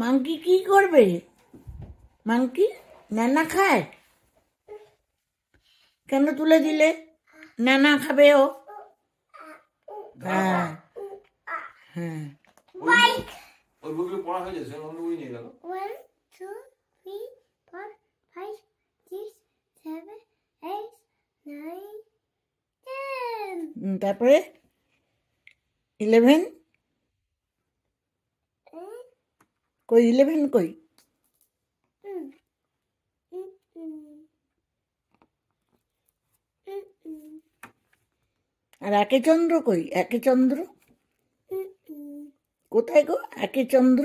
Monkey কি করবে? Monkey নানা খায়? কেন তুলে দিলে? নানা খাবে ও? হ্যাঁ হ্যাঁ। ওই বইগুলো পড়া হয়ে যাচ্ছে, অন্য বই নিয়ে গেল। 1 2 3 4 5 6 7 8 9 10 তারপরে 11 কই? 11 কই? আর একে চন্দ্র কই? একে চন্দ্র কোথায় গো? একে চন্দ্র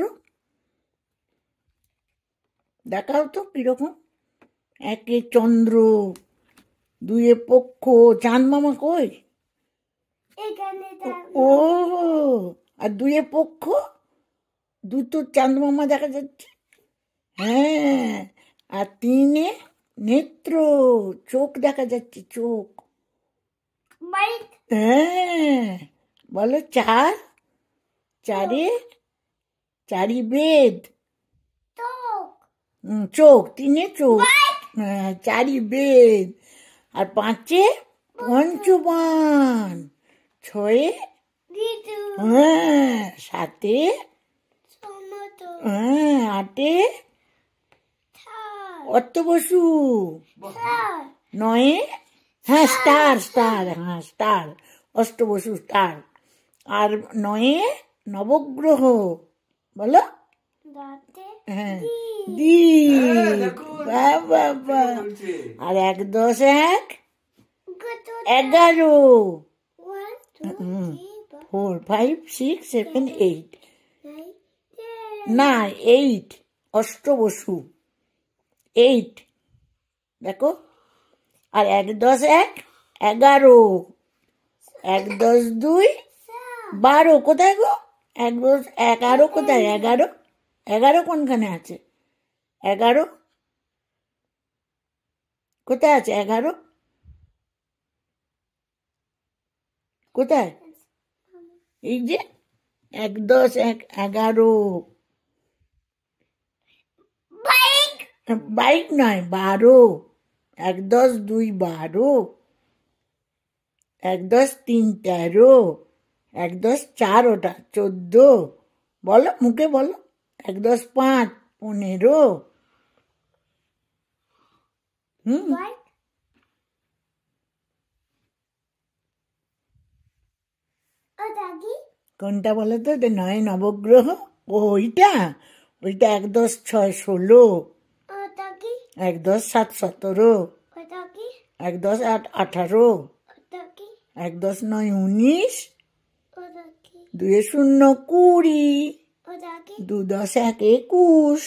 দেখাও তো কিরকম। একে চন্দ্র, দুয়ে পক্ষ, চাঁদ মামা কই? ও, আর দুয়ে পক্ষ, দুটো চাঁদ মামা দেখা যাচ্ছে। হ্যাঁ, আর তিনে নেত্র, চোখ দেখা যাচ্ছে, চোখ। হ্যাঁ, বলো চার, চারে চারি বেদ। চোখ, তিনে চোখ। হ্যাঁ, চারি বেদ। আর পাঁচে পঞ্চবান, ছয়ে হ্যাঁ, সাতে হ্যাঁ, আটে অর্থবসু, নয়ে হ্যাঁ স্টার, স্টার, হ্যাঁ স্টার, অষ্টবসু স্টার। আর নয়ে নবগ্রহ, বলো। হ্যাঁ, দ্বীপ। বাবা, আর 1 10 1 11, 4 5 6 7 8 না 8, অষ্টবসু 8, দেখো। আর 1 10 1 11, 1 10 2 12, কোথায় গো? 1 10 11 কোথায়? 11 11 কোনখানে আছে? 11 কোথায় আছে? 11 কোথায়? এই যে 1 10 1 11, বাইক নয়, 12, 1 10 2 12, 1 10 3 13, 1 10 4 ওটা 14, বলো মুখে বলো। 1 10 5 15, কোনটা বলো তো? নয় নবগ্রহ। ওইটা ওইটা 1 10 6 16, 1 10 7 17, 1 10 8 18, 1 10 9 19, 2 0 20, 2 10 1 21।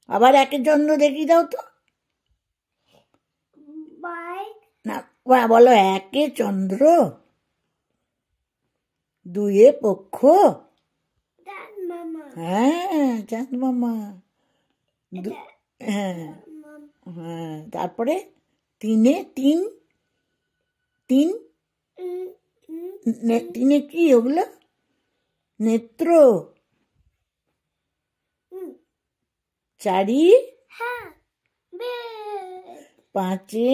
আবার একে চন্দ্র দেখি দাও তো। না বলো, একে চন্দ্র, দুয়ে পক্ষ, হ্যাঁ চাঁদ মামা, হ্যাঁ হ্যাঁ, তারপরে তিনে তিন, তিন তিনে কি ওগুলো? নেত্র। চারি, পাঁচে,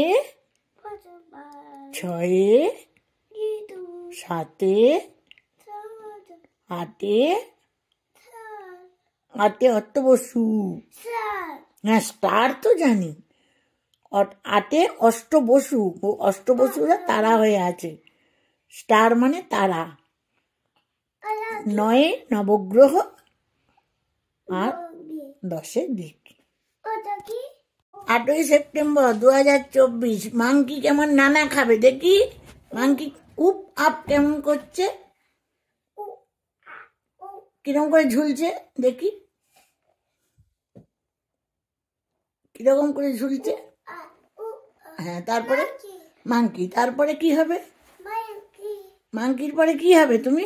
ছয়ে, সাতে, আটে, আটে অর্থবসু, হ্যাঁ স্টার তো জানি। 8 অষ্টবসু, অষ্টবসুরা তারা হয়ে আছে, স্টার মানে তারা। 9 নবগ্রহ, আর 10 দিক। 8ই সেপ্টেম্বর 2024। মাংকি কেমন নানা খাবে দেখি। মাংকি উপ আপ কেমন করছে, কিরকম করে ঝুলছে দেখি, কিরকম করে ঝুলছে। হ্যাঁ, তারপরে মাংকি, তারপরে কি হবে? মাংকির পরে কি হবে তুমি?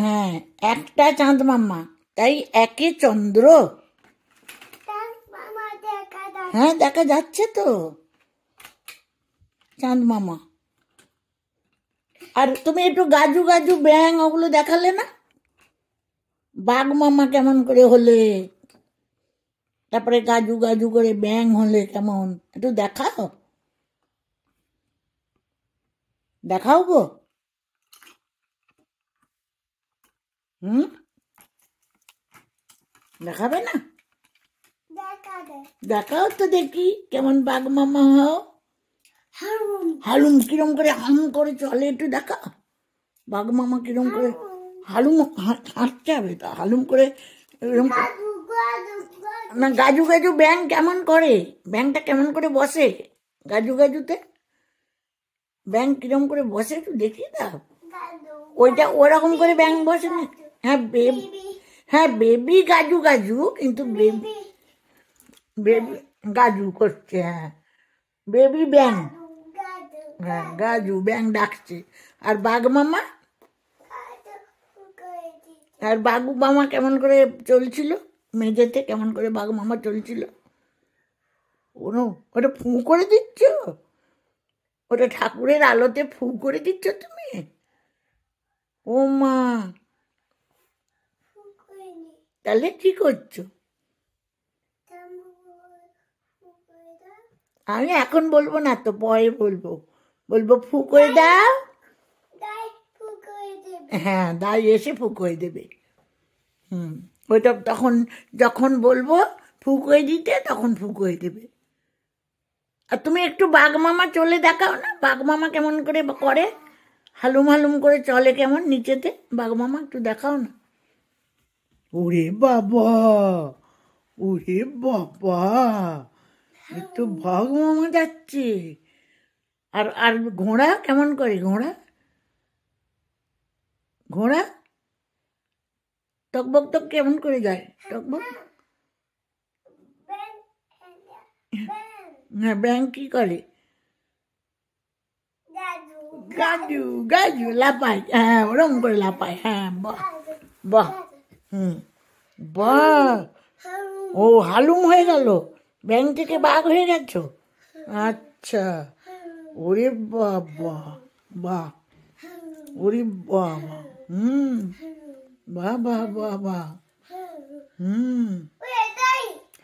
হ্যাঁ, একটা চাঁদ মামা, তাই একে চন্দ্র। হ্যাঁ দেখা যাচ্ছে তো চাঁদ মামা। আর তুমি একটু গাজু গাজু ব্যাং ওগুলো দেখালে না? বাঘ মামা কেমন করে হলে, তারপরে গাজু গাজু করে ব্যাং হলে কেমন, একটু দেখাও, দেখাও গো। দেখাবে না? দেখাও তো দেখি কেমন বাঘ মামা হও। হালুম কিরম করে হাম করে চলে একটু দেখাও। বাঘ মামা কিরম করে হালুম হাঁটতে হবে, তা হালুম করে এরকম না। গাজু গাজু ব্যাং কেমন করে, ব্যাংটা কেমন করে বসে গাজু গাজুতে, ব্যাং কিরম করে বসে একটু দেখি দাও। ওইটা ওরকম করে ব্যাং বসে না? হ্যাঁ হ্যাঁ বেবি গাজু গাজু, কিন্তু বেবি বেবি গাজু করছে। হ্যাঁ বেবি ব্যাং, হ্যাঁ গাজু ব্যাং ডাকছে। আর বাঘ মামা, আর বাঘ মামা কেমন করে চলছিল মেঝেতে, কেমন করে বাঘ মামা চলছিল? ওটা ফু করে দিচ্ছ, ওটা ঠাকুরের আলোতে ফু করে দিচ্ছ তুমি? ও মা, তাহলে কি করছো? আমি এখন বলবো না তো, পরে বলবো। বলবো ফু করে দাও। হ্যাঁ দাই এসে ফু করে দেবে। ওইটা তখন যখন বলবো ফু করে দিতে, তখন ফু করে দেবে। আর তুমি একটু বাঘ মামা চলে দেখাও না, বাঘ মামা কেমন করে করে, হালুম হালুম করে চলে কেমন নিচেতে, বাঘ মামা একটু দেখাও না। ওরে বাবা, ওরে বাবা, একটু বাঘ মামা যাচ্ছে। আর আর ঘোড়া কেমন করে, ঘোড়া ঘোড়া টকবক টক কেমন করে যায়, টকবক। হ্যাঁ ব্যাং কি করে? গাজু গাজু লাপায়, হ্যাঁ ওরম করে লাপায়। হ্যাঁ বাহ বাহ, বাহ। ও হালুম হয়ে গেল, ব্যাং থেকে বাঘ হয়ে গেছো। আচ্ছা, ওরে বাবা, বাহ, ওরে বাবা, বাহ বাহ বাহ বাহ,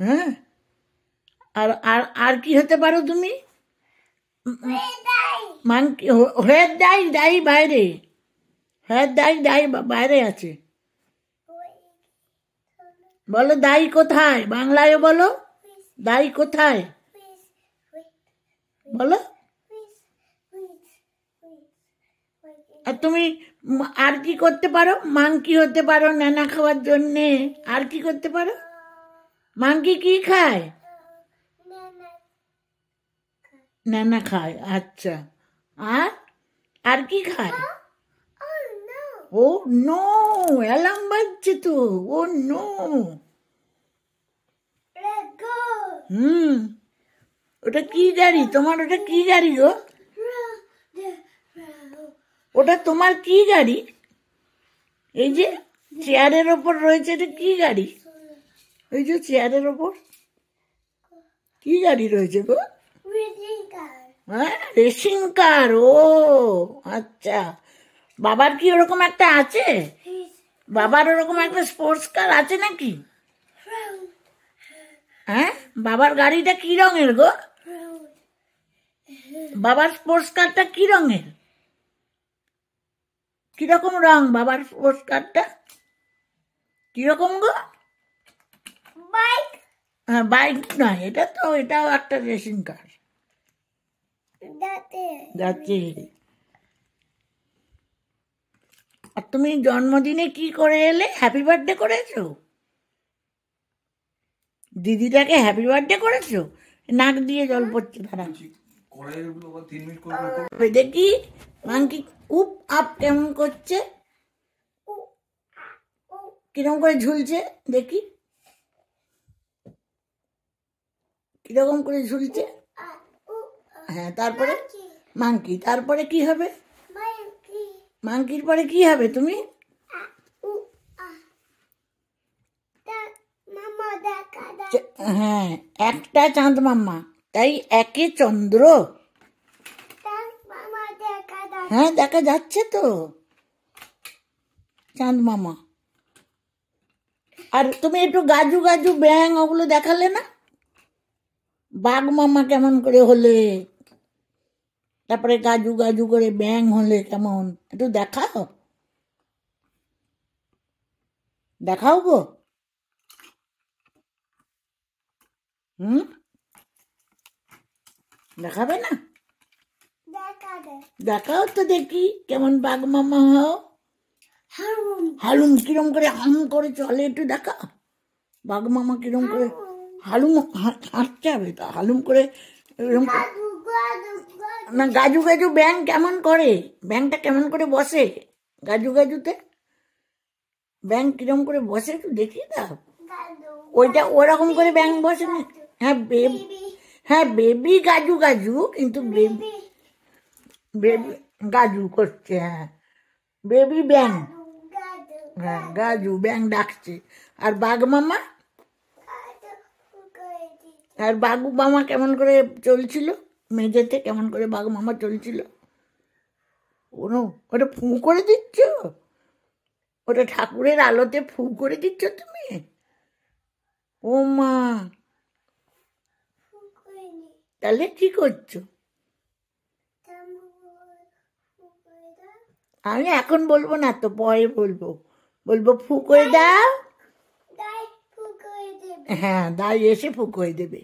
হ্যাঁ। আর আর আর কি হতে পারো তুমি? মাংকি হেড দাই, দাই বাইরে, হেড দাই, দাই বাইরে আছে। বলো দাই কোথায়, বাংলায় বলো দাই কোথায়, বলো। আর তুমি আর কি করতে পারো? মাংকি হতে পারো নানা খাওয়ার জন্যে। আর কি করতে পারো? মাংকি কি খায়? নানা খায়। আচ্ছা, আর আর কি খায়? ও নো, অ্যালার্ম বাজছে তো। ও নো, ওটা কি গাড়ি তোমার? ওটা কি গাড়ি গো? ওটা তোমার কি গাড়ি? এই যে চেয়ারের ওপর রয়েছে, এটা কি গাড়ি? ওই যে চেয়ারের ওপর কি গাড়ি রয়েছে গো? হ্যাঁ রেসিং কার। ও আচ্ছা, বাবার কি ওরকম একটা আছে? বাবার ওরকম একটা স্পোর্টস কার আছে নাকি? হ্যাঁ বাবার গাড়িটা কি রঙের গো? বাবার স্পোর্টস কারটা কি রঙের? কিরকম রং বাবার স্পোর্টস কারটা? কিরকম গো? বাইক। হ্যাঁ বাইক নয় এটা তো, এটাও একটা রেসিং কার যাচ্ছে। আর তুমি জন্মদিনে কি করে এলে? হ্যাপি বার্থডে করেছো? দিদিটাকে হ্যাপি বার্থডে করেছো? নাক দিয়ে জল পড়ছে, দাঁড়া দেখি। মাংকি উপ আপ কেমন করছে, কিরকম করে ঝুলছে দেখি, কিরকম করে ঝুলছে। হ্যাঁ তারপরে মাংকি, তারপরে কি হবে? মাংকির পরে কি হবে তুমি? হ্যাঁ একটা চাঁদ মাম্মা, তাই একে চন্দ্র। হ্যাঁ দেখা যাচ্ছে তো চাঁদ মামা। আর তুমি একটু গাজু গাজু ব্যাং ওগুলো দেখালে না, বাঘ মামা কেমন করে হলে, তারপরে গাজু গাজু করে ব্যাং হলে কেমন, একটু দেখাও, দেখাও গো। হুম, দেখাবে না? দেখাও তো দেখি কেমন বাঘ মামা হও। হালুম কিরম করে হাম করে চলে একটু দেখাও, বাঘ মামা কিরম করে হালুম হাঁটতে হবে তো, হালুম করে এরকম না। গাজু গাজু ব্যাং কেমন করে, ব্যাংটা কেমন করে বসে গাজু গাজুতে, ব্যাং কিরম করে বসে একটু দেখি দাও। ওইটা ওরকম করে ব্যাং বসে না। হ্যাঁ হ্যাঁ বেবি গাজু গাজু, কিন্তু বেবি বেবি গাজু করছে। হ্যাঁ বেবি ব্যাং, হ্যাঁ গাজু ব্যাং ডাকছে। আর বাঘ মামা, আর বাঘু মামা কেমন করে চলছিল মেঝেতে, কেমন করে বাঘ মামা চলছিল। ওটা ফু করে দিচ্ছ, ওটা ঠাকুরের আলোতে ফু করে দিচ্ছ তুমি। ও মা, তাহলে কি করছো? আমি এখন বলবো না তো, পরে বলবো। বলবো ফু করে দাও, হ্যাঁ দাই এসে ফু করে দেবে।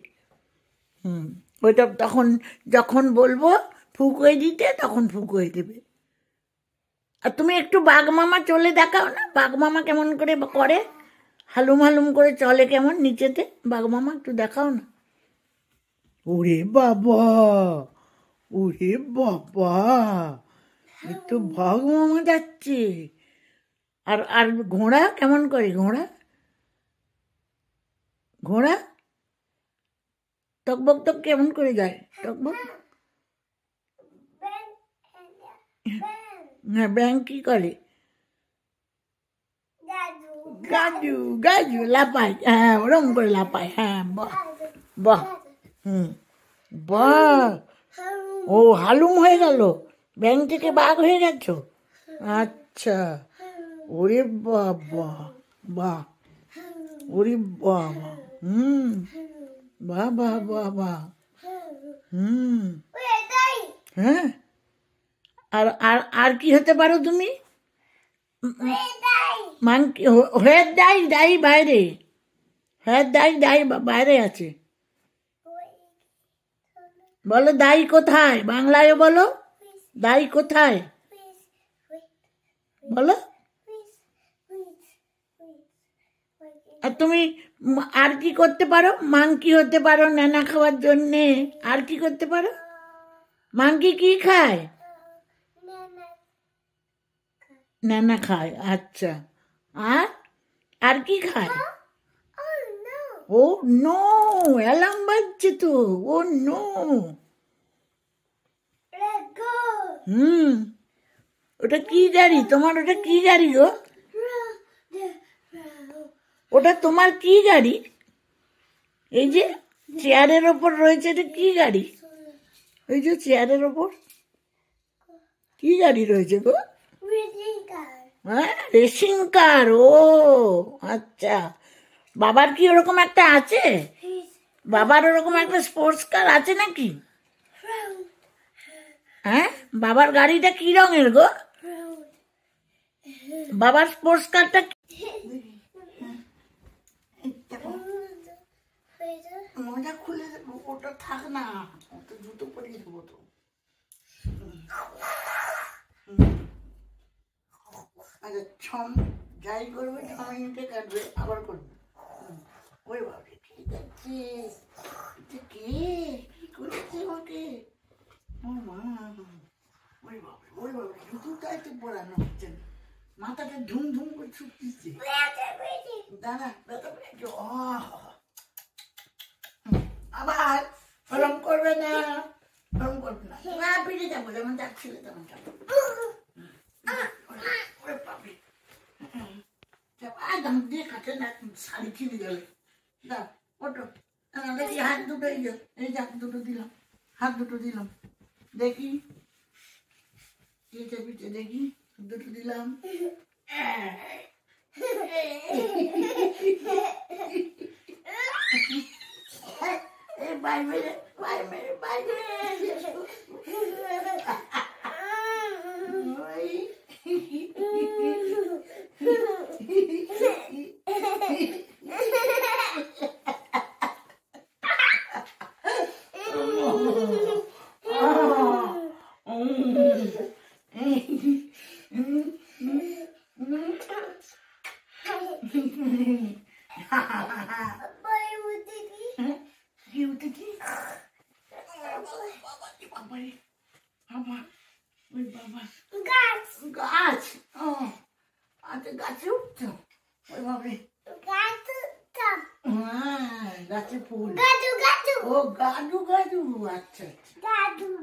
ওইটা তখন যখন বলবো ফু করে দিতে, তখন ফু করে দেবে। আর তুমি একটু বাঘ মামা চলে দেখাও না, বাঘ মামা কেমন করে করে, হালুম হালুম করে চলে কেমন নিচেতে, বাঘ মামা একটু দেখাও না। ওরে বাবা, ওরে বাবা, একটু বাঘ মামা যাচ্ছে। আর আর ঘোড়া কেমন করে, ঘোড়া ঘোড়া টকবক টক কেমন করে যায়, টকবক। হ্যাঁ ব্যাং কি করে, গাজু গাজু লাপায়, হ্যাঁ ওরকম করে লাপায়। হ্যাঁ বাহ বাহ, বাহ, ও হালুম হয়ে গেল, ব্যাং থেকে বাঘ হয়ে গেছো। আচ্ছা, ওরে বাবা, বাহ, ওরে বাবা, বাহ বাহ বাহ বাহ, হ্যাঁ। আর আর আর কি হতে পারো তুমি? মাংকি হেড দাই, দাই বাইরে, হেড দাই, দাই বাইরে আছে। বলো দাই কোথায়, বাংলায় বলো দাই কোথায়, বলো। আর তুমি আর কি করতে পারো, মাংকি হতে পারো নানা খাওয়ার জন্যে। আর কি করতে পারো, মাংকি কি খায়, নানা খায়। আচ্ছা, আর আর কি খায়? ও নো, অ্যালার্ম বাজছে তো, ও নো। ওটা কি গাড়ি তোমার, ওটা কি গাড়ি গো, ওটা তোমার কি গাড়ি? এই যে চেয়ারের ওপর রয়েছে, এটা কি গাড়ি? ওই যে চেয়ারের ওপর কি গাড়ি রয়েছে গো? হ্যাঁ রেসিং কার। ও আচ্ছা, বাবার কি ওরকম একটা আছে, বাবার ওরকম একটা স্পোর্টস কার আছে নাকি? হ্যাঁ বাবার গাড়িটা কি রঙের গো, বাবার স্পোর্টস কারটা? মোজা খুলে দেবো, ওটা থাক না, ওটা জুতো পরিয়ে দেবো তো। আচ্ছা ছম যাই করবে 6 মিনিটে কাটবে, আবার করবে। ওই বাবা ঠিক আছে, কে কি করেছে আমাকে, ও মা, ওই বাবা, ওই বাবা, জুতোটাই তো পড়ানো হচ্ছে না, মাথাটা ধুম ধুম করে ছুটতেছে। দাঁড়া, ব্যথা পেয়েছে। আবার ওরম করবে না, ওরম করবে না, না ফিরে যাবো, যেমন যাচ্ছিলে তেমন যাবো। একদম দিয়ে কাছে না, শাড়ি ছিঁড়ে গেলে। দা ওটো, দেখি হাত দুটো, এই যে এই যে দুটো দিলাম, হাত দুটো দিলাম, দেখি কি চেপে দেখি দুটো দিলাম বাইরে বাইরে বাইরে গাছ আচ্ছা গাছে উঠছো ওই ভাবে হ্যাঁ গাছে ফুল ও গাডু গাডু আচ্ছা আচ্ছা